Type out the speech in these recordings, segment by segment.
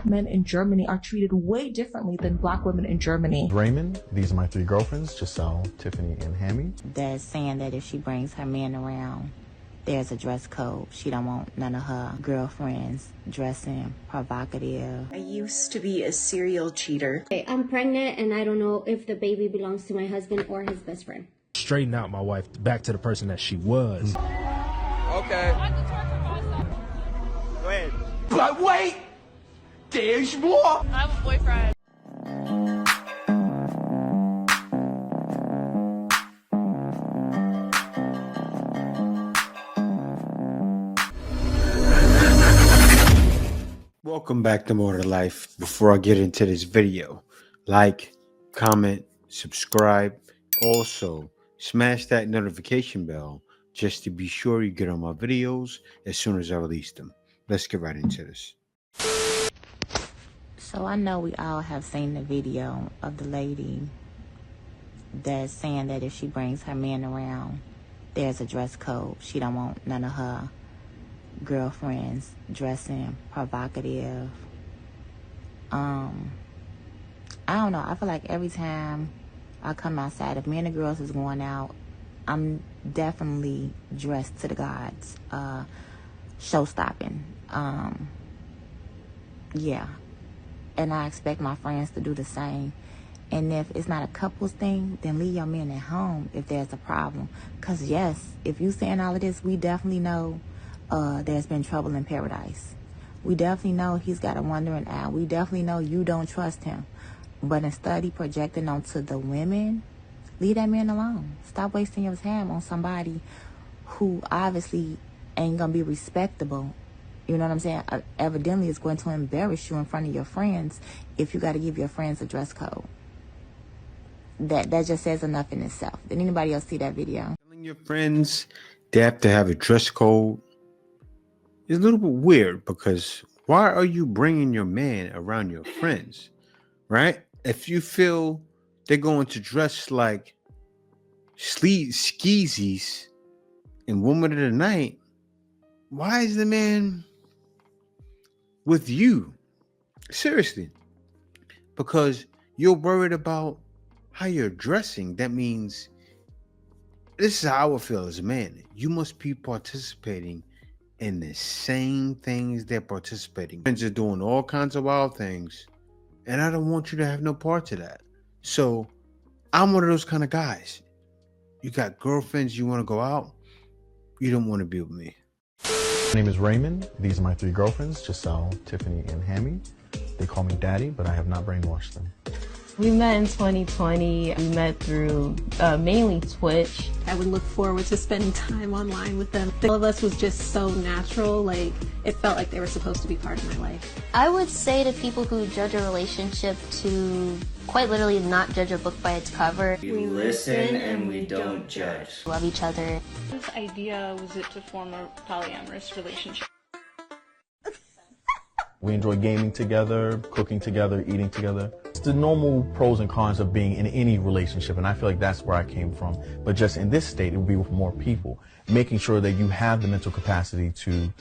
men in Germany are treated way differently than black women in Germany. Raymond, these are my 3 girlfriends, Giselle, Tiffany, and Hammy. That's saying that if she brings her man around, there's a dress code. She don't want none of her girlfriends dressing provocative. I used to be a serial cheater. I'm pregnant and I don't know if the baby belongs to my husband or his best friend. Straighten out my wife back to the person that she was. Okay. Go ahead. But wait! There's more! I have a boyfriend. Welcome back to More to Life. Before I get into this video, like, comment, subscribe. Also, smash that notification bell just to be sure you get on my videos as soon as I release them. Let's get right into this. So I know we all have seen the video of the lady that's saying that if she brings her man around, there's a dress code. She don't want none of her girlfriends dressing provocative. I don't know. I feel like every time I come outside, if me and the girls is going out, I'm definitely dressed to the gods. Show stopping. Yeah. And I expect my friends to do the same. And if it's not a couples thing, then leave your men at home if there's a problem. Because yes, if you saying all of this, we definitely know there's been trouble in paradise. We definitely know he's got a wandering eye. We definitely know you don't trust him. But instead of projecting onto the women, leave that man alone. Stop wasting your time on somebody who obviously ain't gonna be respectable. You know what I'm saying? Evidently, it's going to embarrass you in front of your friends if you got to give your friends a dress code. That just says enough in itself. Did anybody else see that video? Telling your friends they have to have a dress code is a little bit weird, because why are you bringing your man around your friends, right? If you feel they're going to dress like skeezies and woman of the night, why is the man with you? Seriously. Because you're worried about how you're dressing. That means, this is how I would feel as a man. You must be participating in the same things they're participating. Friends are doing all kinds of wild things, and I don't want you to have no part to that. So I'm one of those kind of guys. You got girlfriends, you want to go out, you don't want to be with me. My name is Raymond. These are my 3 girlfriends, Giselle, Tiffany, and Hammy. They call me daddy, but I have not brainwashed them. We met in 2020. We met through mainly Twitch. I would look forward to spending time online with them. All of us was just so natural, like it felt like they were supposed to be part of my life. I would say to people who judge a relationship to quite literally not judge a book by its cover. We listen and we don't judge. Love each other. This idea was it to form a polyamorous relationship. We enjoy gaming together, cooking together, eating together. It's the normal pros and cons of being in any relationship, and I feel like that's where I came from. But just in this state, it would be with more people, making sure that you have the mental capacity to,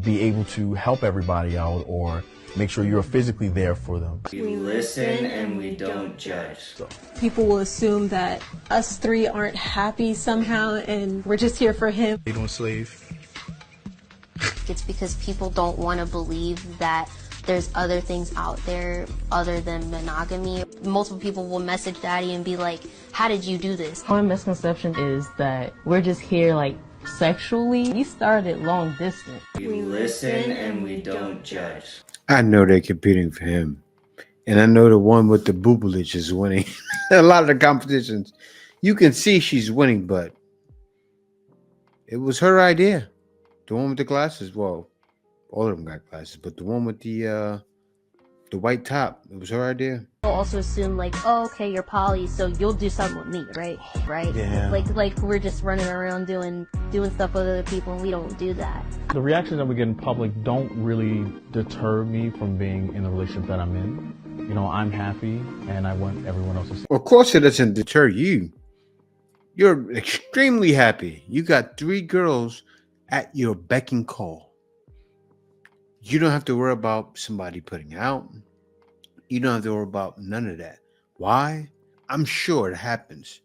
be able to help everybody out or make sure you're physically there for them. We listen and we don't judge. People will assume that us 3 aren't happy somehow and we're just here for him. They don't slave. It's because people don't want to believe that there's other things out there other than monogamy. Multiple people will message daddy and be like, how did you do this? One misconception is that we're just here like sexually. We started long distance. We listen and we don't judge. I know they're competing for him. And I know the one with the boobage is winning. A lot of the competitions, you can see she's winning, but it was her idea. The one with the glasses, well, all of them got glasses, but the one with the white top, it was her idea. People also assume like, oh, okay, you're poly, so you'll do something with me, right? Right? Yeah. Like we're just running around doing stuff with other people, and we don't do that. The reactions that we get in public don't really deter me from being in the relationship that I'm in. I'm happy, and I want everyone else to see. Of course it doesn't deter you. You're extremely happy. You got 3 girls at your beck and call. You don't have to worry about somebody putting out. You don't have to worry about none of that. Why? I'm sure it happens.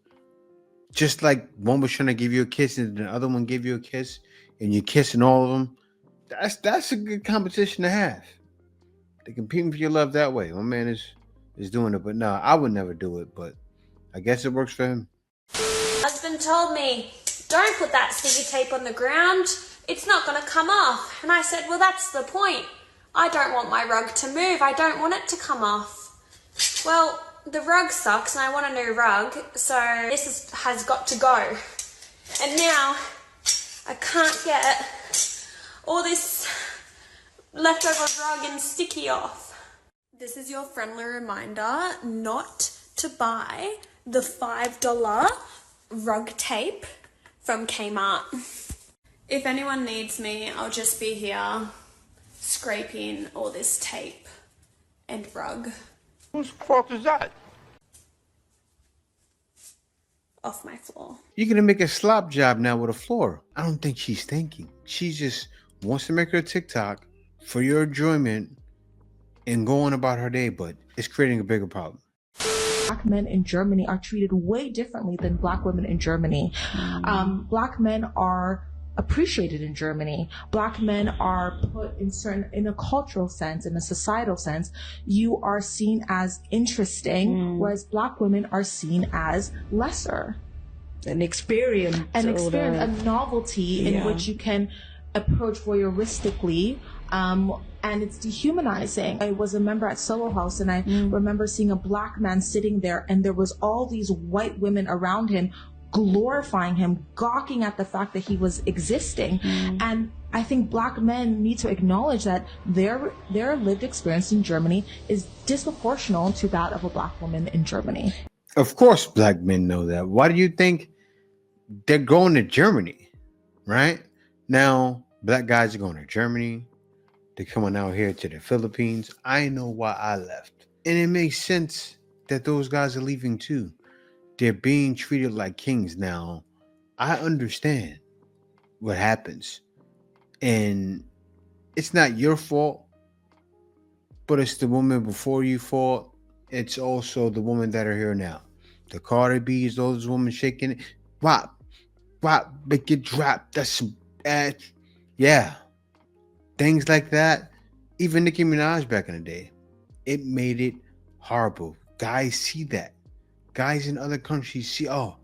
Just like one was trying to give you a kiss and the other one gave you a kiss and you're kissing all of them. That's a good competition to have. They're competing for your love that way. My man is doing it, but no, I would never do it, but I guess it works for him. Husband told me, don't put that sticky tape on the ground. It's not going to come off. And I said, well, that's the point. I don't want my rug to move. I don't want it to come off. Well, the rug sucks and I want a new rug, so this has got to go. And now I can't get all this leftover rug and sticky off. This is your friendly reminder not to buy the $5 rug tape from Kmart. If anyone needs me, I'll just be here scraping all this tape and rug. Whose fault is that? Off my floor. You're gonna make a slop job now with a floor. I don't think she's thinking. She just wants to make her TikTok for your enjoyment and go on about her day, but it's creating a bigger problem. Black men in Germany are treated way differently than black women in Germany. Black men are appreciated in Germany. Black men are put in a cultural sense, in a societal sense, you are seen as interesting, whereas black women are seen as lesser. An experience, a novelty in which you can approach voyeuristically, and it's dehumanizing. I was a member at Soho House, and I remember seeing a black man sitting there, and there was all these white women around him glorifying him, gawking at the fact that he was existing. And I think black men need to acknowledge that their lived experience in Germany is disproportional to that of a black woman in Germany. Of course, black men know that. Why do you think they're going to Germany, right? Now, black guys are going to Germany. They're coming out here to the Philippines. I know why I left. And it makes sense that those guys are leaving too. They're being treated like kings now. I understand what happens. And it's not your fault, but it's the woman before you fault. It's also the women that are here now. The Cardi B's, those women shaking it. Wop, wop, make it drop. That's some ass. Yeah. Things like that. Even Nicki Minaj back in the day. It made it horrible. Guys see that. Guys in other countries see, oh,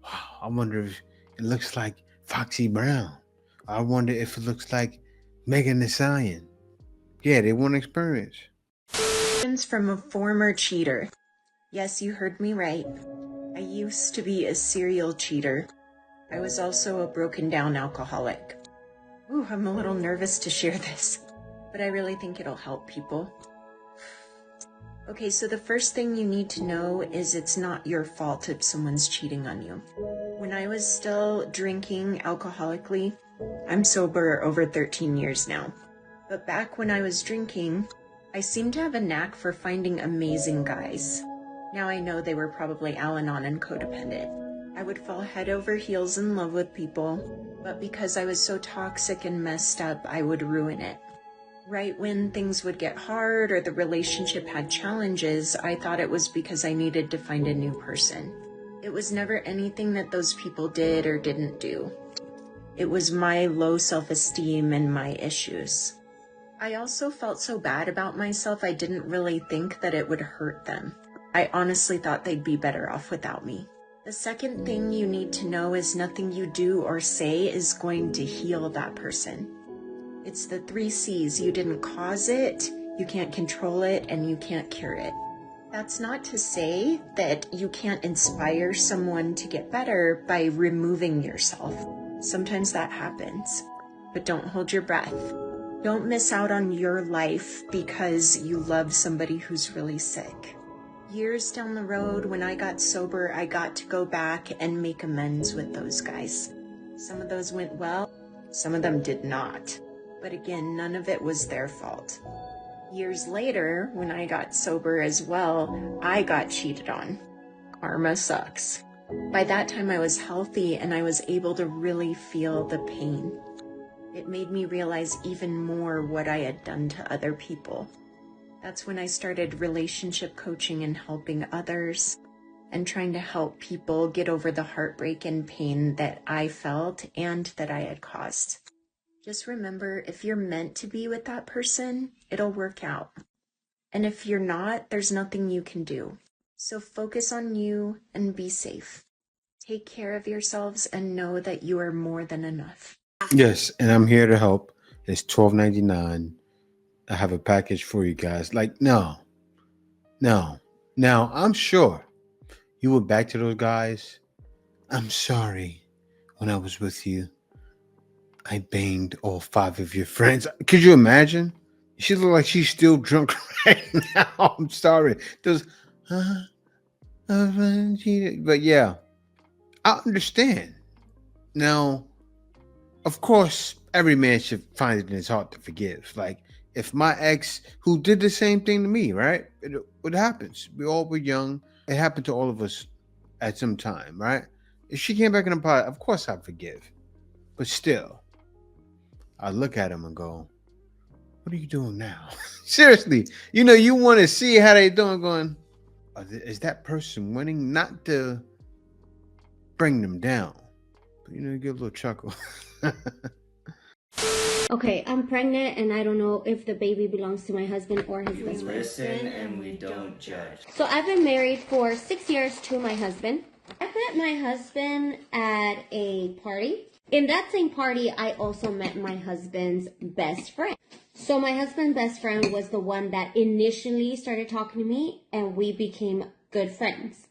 wow, I wonder if it looks like Foxy Brown. I wonder if it looks like Megan Thee Stallion. Yeah, they want experience. From a former cheater. Yes, you heard me right. I used to be a serial cheater. I was also a broken down alcoholic. Ooh, I'm a little nervous to share this, but I really think it'll help people. Okay, so the first thing you need to know is it's not your fault if someone's cheating on you. When I was still drinking alcoholically, I'm sober over 13 years now. But back when I was drinking, I seemed to have a knack for finding amazing guys. Now I know they were probably Al-Anon and codependent. I would fall head over heels in love with people, but because I was so toxic and messed up, I would ruin it. Right when things would get hard or the relationship had challenges, I thought it was because I needed to find a new person. It was never anything that those people did or didn't do. It was my low self-esteem and my issues. I also felt so bad about myself, I didn't really think that it would hurt them. I honestly thought they'd be better off without me. The second thing you need to know is nothing you do or say is going to heal that person. It's the 3 C's. You didn't cause it, you can't control it, and you can't cure it. That's not to say that you can't inspire someone to get better by removing yourself. Sometimes that happens, but don't hold your breath. Don't miss out on your life because you love somebody who's really sick. Years down the road, when I got sober, I got to go back and make amends with those guys. Some of those went well, some of them did not. But again, none of it was their fault. Years later, when I got sober as well, I got cheated on. Karma sucks. By that time, I was healthy and I was able to really feel the pain. It made me realize even more what I had done to other people. That's when I started relationship coaching and helping others and trying to help people get over the heartbreak and pain that I felt and that I had caused. Just remember, if you're meant to be with that person, it'll work out. And if you're not, there's nothing you can do. So focus on you and be safe. Take care of yourselves and know that you are more than enough. Yes, and I'm here to help. It's $12.99. I have a package for you guys. Like, no. Now, I'm sure you went back to those guys. I'm sorry. When I was with you, I banged all 5 of your friends. Could you imagine? She looked like she's still drunk right now. I'm sorry. Those, but yeah, I understand. Now, of course, every man should find it in his heart to forgive. Like, if my ex, who did the same thing to me, right? It happens. We all were young. It happened to all of us at some time, right? If she came back in the pot, of course I'd forgive. But still, I look at him and go, what are you doing now? Seriously, you want to see how they doing going, is that person winning? Not to bring them down. But, you get a little chuckle. Okay, I'm pregnant and I don't know if the baby belongs to my husband or his best friend. Listen and we don't judge. So I've been married for 6 years to my husband. I met my husband at a party. In that same party, I also met my husband's best friend. So my husband's best friend was the one that initially started talking to me and we became good friends.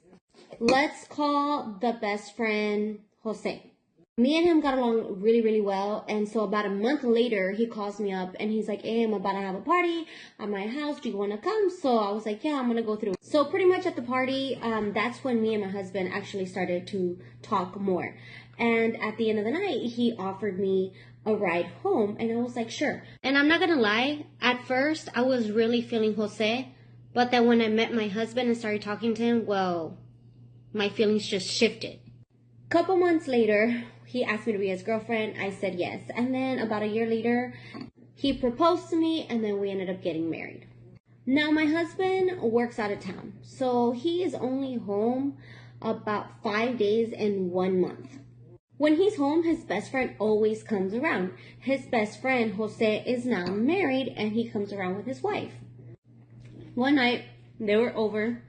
Let's call the best friend Jose. Me and him got along really, really well. And so about a month later, he calls me up and he's like, hey, I'm about to have a party at my house. Do you want to come? So I was like, yeah, I'm going to go through. So pretty much at the party, that's when me and my husband actually started to talk more. And at the end of the night, he offered me a ride home. And I was like, sure. And I'm not going to lie. At first, I was really feeling Jose. But then when I met my husband and started talking to him, well, my feelings just shifted. A couple months later, he asked me to be his girlfriend. I said yes. And then about a year later, he proposed to me and then we ended up getting married. Now my husband works out of town. So he is only home about 5 days in 1 month. When he's home, his best friend always comes around. His best friend, Jose, is now married and he comes around with his wife. One night, they were over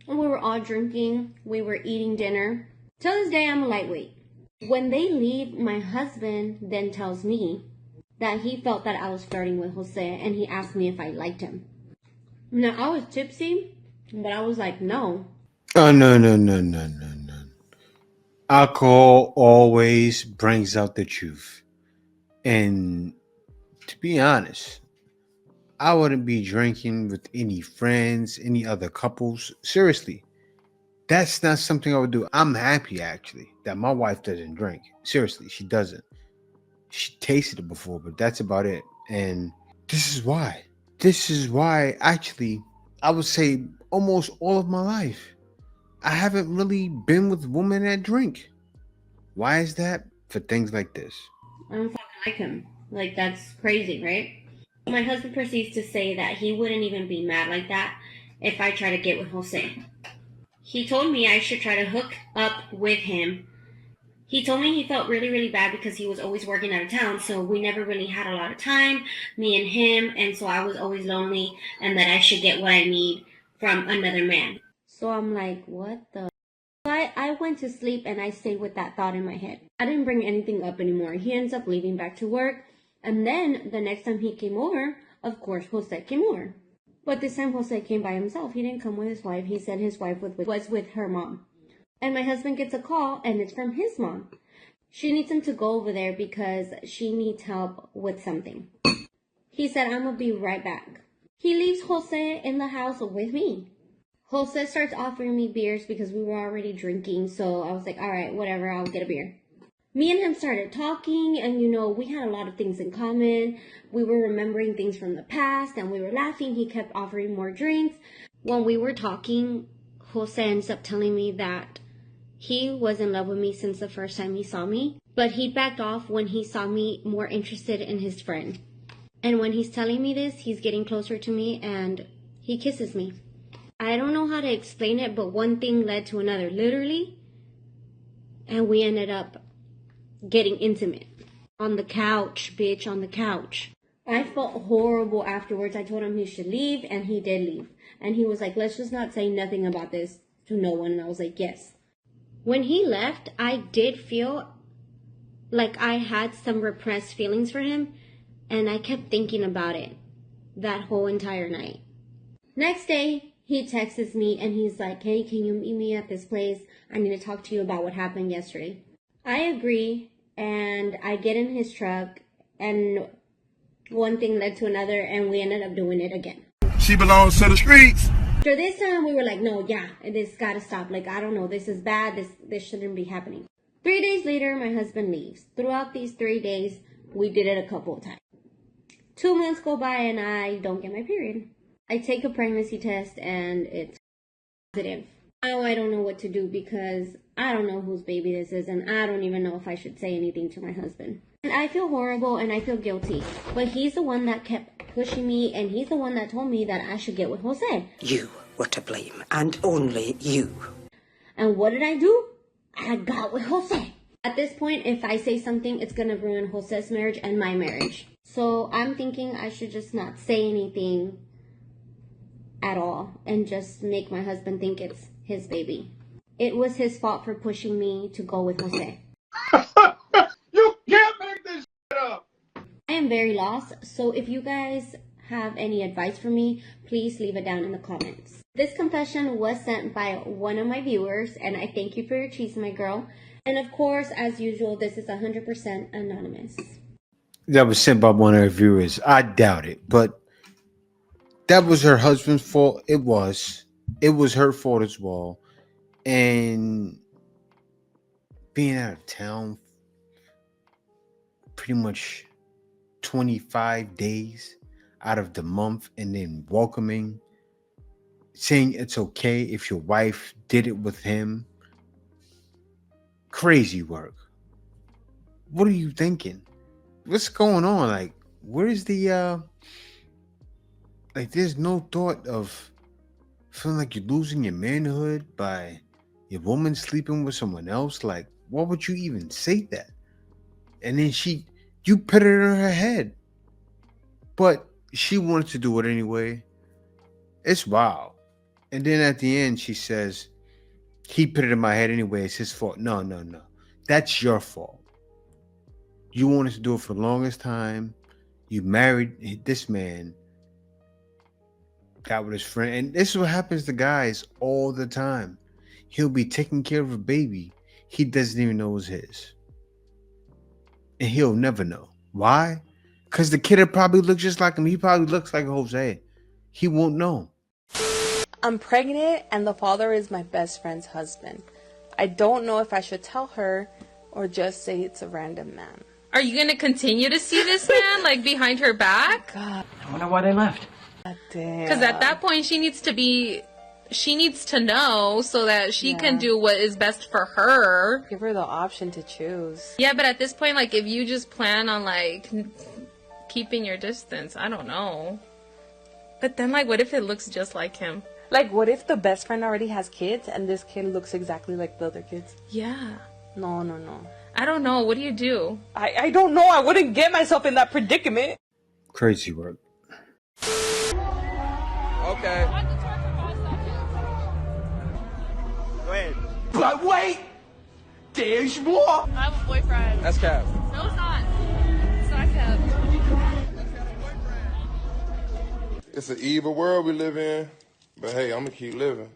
and we were all drinking. We were eating dinner. Till this day, I'm a lightweight. When they leave, my husband then tells me that he felt that I was flirting with Jose and he asked me if I liked him. Now, I was tipsy, but I was like, no. Oh, no. Alcohol always brings out the truth. And to be honest, I wouldn't be drinking with any friends, any other couples. Seriously. That's not something I would do. I'm happy, actually, that my wife doesn't drink. Seriously, she doesn't. She tasted it before, but that's about it. And this is why. Actually, I would say almost all of my life, I haven't really been with women that drink. Why is that? For things like this. I don't fucking like him. Like, that's crazy, right? My husband proceeds to say that he wouldn't even be mad like that if I try to get with Jose. He told me I should try to hook up with him. He told me he felt really, really bad because he was always working out of town, so we never really had a lot of time, me and him, and so I was always lonely, and that I should get what I need from another man. So I'm like, what the? I went to sleep and I stayed with that thought in my head. I didn't bring anything up anymore. He ends up leaving back to work, and then the next time he came over, of course, Jose came over. But this time Jose came by himself. He didn't come with his wife. He said his wife was with her mom. And my husband gets a call and it's from his mom. She needs him to go over there because she needs help with something. He said, I'm going to be right back. He leaves Jose in the house with me. Jose starts offering me beers because we were already drinking. So I was like, all right, whatever, I'll get a beer. Me and him started talking, and we had a lot of things in common. We were remembering things from the past, and we were laughing. He kept offering more drinks. When we were talking, Jose ends up telling me that he was in love with me since the first time he saw me, But he backed off when he saw me more interested in his friend. And when he's telling me this, he's getting closer to me and he kisses me. I don't know how to explain it, but one thing led to another, literally. And we ended up getting intimate. On the couch, bitch, on the couch. I felt horrible afterwards. I told him he should leave, and he did leave. And he was like, let's just not say nothing about this to no one. And I was like, yes. When he left, I did feel like I had some repressed feelings for him, and I kept thinking about it that whole entire night. Next day, he texts me, and he's like, hey, can you meet me at this place? I need to talk to you about what happened yesterday. I agree, and I get in his truck, and one thing led to another, and we ended up doing it again. She belongs to the streets. After this time, we were like, no, yeah, this gotta stop. Like, I don't know, this is bad, this shouldn't be happening. 3 days later, my husband leaves. Throughout these 3 days, we did it a couple of times. 2 months go by, and I don't get my period. I take a pregnancy test, and it's positive. Now I don't know what to do because I don't know whose baby this is, and I don't even know if I should say anything to my husband. And I feel horrible and I feel guilty. But he's the one that kept pushing me, and he's the one that told me that I should get with Jose. You were to blame, and only you. And what did I do? I got with Jose. At this point, if I say something, it's gonna ruin Jose's marriage and my marriage. So I'm thinking I should just not say anything at all and just make my husband think it's his baby. It was his fault for pushing me to go with Jose. You can't make this shit up. I am very lost, so if you guys have any advice for me, please leave it down in the comments. This confession was sent by one of my viewers, and I thank you for your cheese, my girl. And of course, as usual, this is 100% anonymous. That was sent by one of our viewers. I doubt it, but that was her husband's fault. It was her fault as well. And being out of town pretty much 25 days out of the month, and then welcoming, saying it's okay if your wife did it with him. Crazy work. What are you thinking? What's going on? Like, where's the like, there's no thought of feeling like you're losing your manhood by your woman sleeping with someone else? Like, why would you even say that? And then you put it in her head, but she wanted to do it anyway. It's wild. And then at the end, she says, he put it in my head anyway. It's his fault. No. That's your fault. You wanted to do it for the longest time. You married this man, got with his friend. And this is what happens to guys all the time. He'll be taking care of a baby he doesn't even know is his. And he'll never know. Why? Because the kid will probably look just like him. He probably looks like Jose. He won't know. I'm pregnant and the father is my best friend's husband. I don't know if I should tell her or just say it's a random man. Are you gonna continue to see this man like behind her back? God, I wonder why they left. Damn. Because at that point she needs to know so that she can do what is best for her. Give her the option to choose. Yeah, but at this point, like, if you just plan on like keeping your distance, I don't know. But then, like, what if it looks just like him? Like, what if the best friend already has kids and this kid looks exactly like the other kids? Yeah. No. I don't know. What do you do? I don't know. I wouldn't get myself in that predicament. Crazy work. Okay. Go ahead. But wait! There's more! I have a boyfriend. That's Cap. No, it's not. It's not Cap. It's an evil world we live in, but hey, I'm gonna keep living.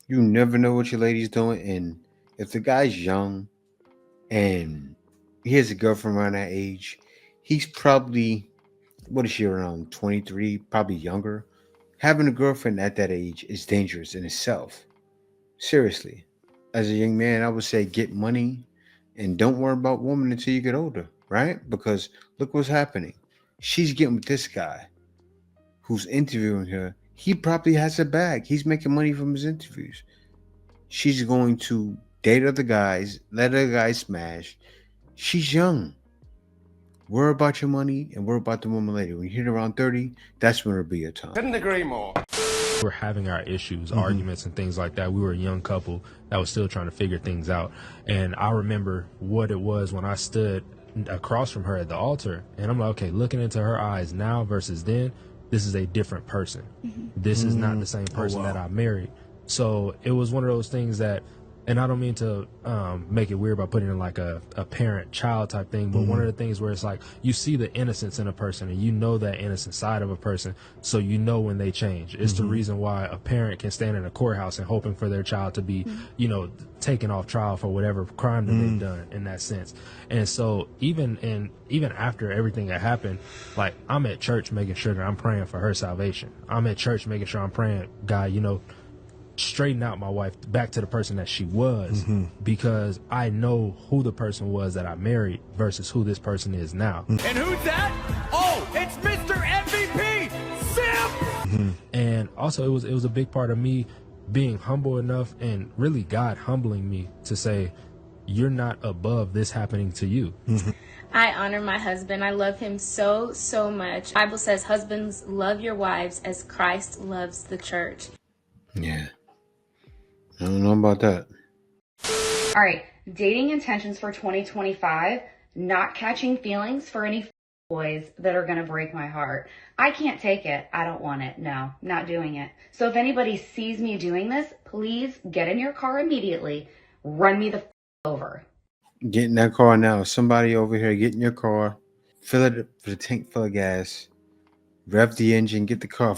You never know what your lady's doing, and if the guy's young and he has a girlfriend around that age, he's probably, what is she, around 23, probably younger. Having a girlfriend at that age is dangerous in itself. Seriously. As a young man, I would say get money and don't worry about women until you get older, right? Because look what's happening. She's getting with this guy who's interviewing her. He probably has a bag. He's making money from his interviews. She's going to date other guys, let other guys smash, She's young. Worry about your money and worry about the woman later. When you hit around 30, that's when it'll be your time. Couldn't agree more. We're having our issues, arguments and things like that. We were a young couple that was still trying to figure things out. And I remember what it was when I stood across from her at the altar, and I'm like, okay, looking into her eyes now versus then, this is a different person. This is not the same person that I married. So it was one of those things that, and I don't mean to make it weird by putting in like a parent-child type thing, but one of the things where it's like you see the innocence in a person and you know that innocent side of a person, so you know when they change. It's the reason why a parent can stand in a courthouse and hoping for their child to be, you know, taken off trial for whatever crime that they've done in that sense. And so even after everything that happened, like I'm at church making sure that I'm praying for her salvation. I'm at church making sure I'm praying, God, you know, straighten out my wife back to the person that she was, because I know who the person was that I married versus who this person is now. And who's that? Oh, it's Mr. MVP, Simp! And also it was a big part of me being humble enough and really God humbling me to say, you're not above this happening to you. I honor my husband. I love him so, so much. The Bible says, husbands, love your wives as Christ loves the church. Yeah. I don't know about that. All right, dating intentions for 2025, not catching feelings for any boys that are going to break my heart. I can't take it. I don't want it. No, not doing it. So if anybody sees me doing this, please get in your car immediately. Run me the over. Get in that car now. Somebody over here, get in your car, fill it with a tank full of gas, rev the engine, get the car,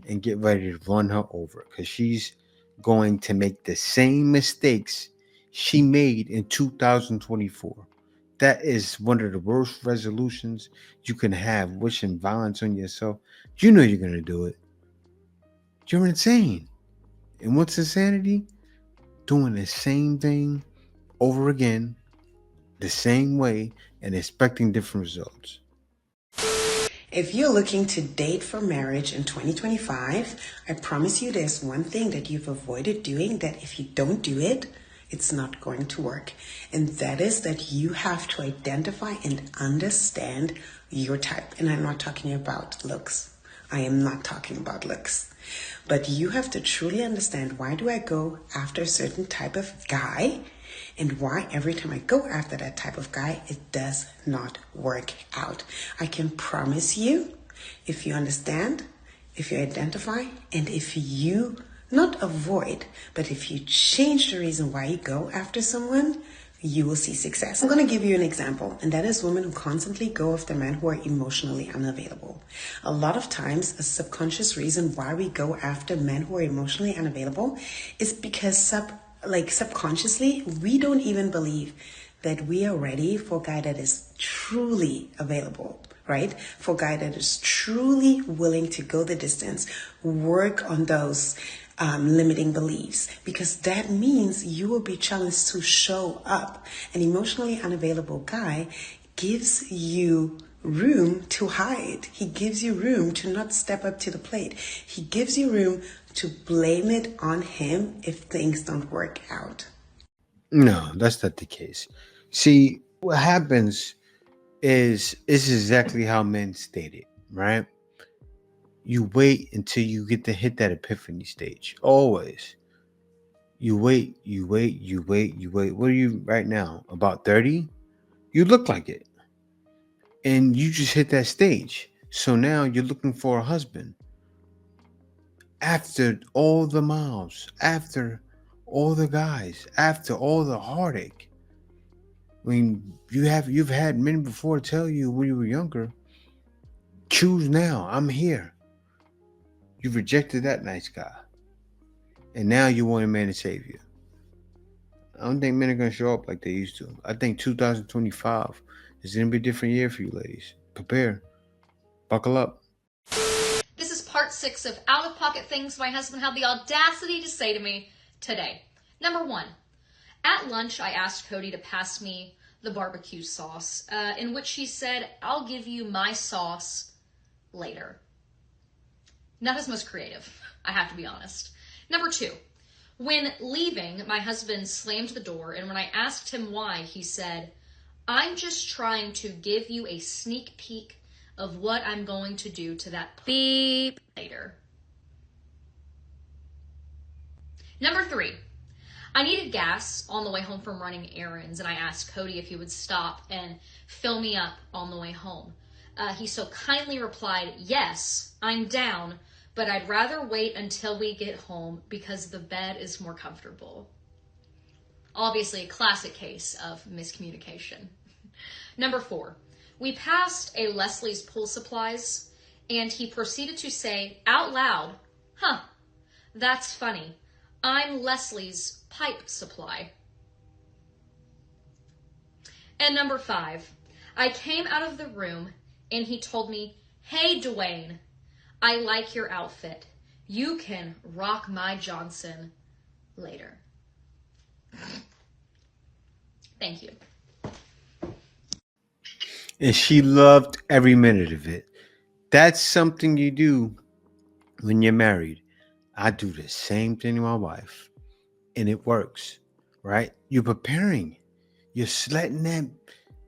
and get ready to run her over, because she's going to make the same mistakes she made in 2024. That is one of the worst resolutions you can have, wishing violence on yourself. You know you're going to do it. You're insane. And what's insanity? Doing the same thing over again, the same way, and expecting different results. If you're looking to date for marriage in 2025, I promise you there's one thing that you've avoided doing that if you don't do it, it's not going to work. And that is that you have to identify and understand your type. And I'm not talking about looks. I am not talking about looks. But you have to truly understand, why do I go after a certain type of guy? And why every time I go after that type of guy, it does not work out. I can promise you, if you understand, if you identify, and if you not avoid, but if you change the reason why you go after someone, you will see success. I'm going to give you an example, and that is women who constantly go after men who are emotionally unavailable. A lot of times, a subconscious reason why we go after men who are emotionally unavailable is because subconsciously, we don't even believe that we are ready for a guy that is truly available, right? For a guy that is truly willing to go the distance, work on those limiting beliefs, because that means you will be challenged to show up. An emotionally unavailable guy gives you room to hide. He gives you room to not step up to the plate. He gives you room to blame it on him if things don't work out. No, that's not the case. See, what happens is exactly how men state it, right? You wait until you get to hit that epiphany stage. Always. You wait. What are you right now? About 30? You look like it. And you just hit that stage. So now you're looking for a husband. After all the miles, after all the guys, after all the heartache. I mean, you've had men before tell you when you were younger, choose now, I'm here. You rejected that nice guy. And now you want a man to save you. I don't think men are going to show up like they used to. I think 2025 is going to be a different year for you ladies. Prepare. Buckle up. This is part 6 of out-of-pocket things my husband had the audacity to say to me today. Number 1, at lunch I asked Cody to pass me the barbecue sauce, in which he said, "I'll give you my sauce later." Not his most creative, I have to be honest. Number 2, When leaving, my husband slammed the door, and when I asked him why, he said, "I'm just trying to give you a sneak peek of what I'm going to do to that beep later." Number 3, I needed gas on the way home from running errands, and I asked Cody if he would stop and fill me up on the way home. He so kindly replied, "Yes, I'm down, but I'd rather wait until we get home because the bed is more comfortable." Obviously, a classic case of miscommunication. Number 4, we passed a Leslie's Pool Supplies, and he proceeded to say out loud, "Huh, that's funny. I'm Leslie's Pipe Supply." And number 5, I came out of the room and he told me, "Hey, Dwayne, I like your outfit. You can rock my Johnson later." Thank you. And she loved every minute of it. That's something you do when you're married. I do the same thing to my wife, and it works, right? You're preparing. You're letting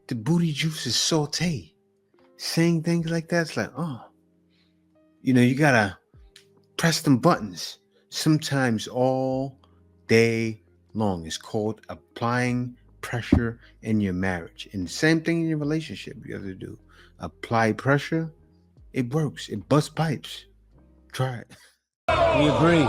the booty juices saute. Saying things like that, it's like, oh, you gotta press them buttons. Sometimes all day long. It's called applying pressure in your marriage. And the same thing in your relationship you have to do. Apply pressure. It works. It busts pipes. Try it. We agree.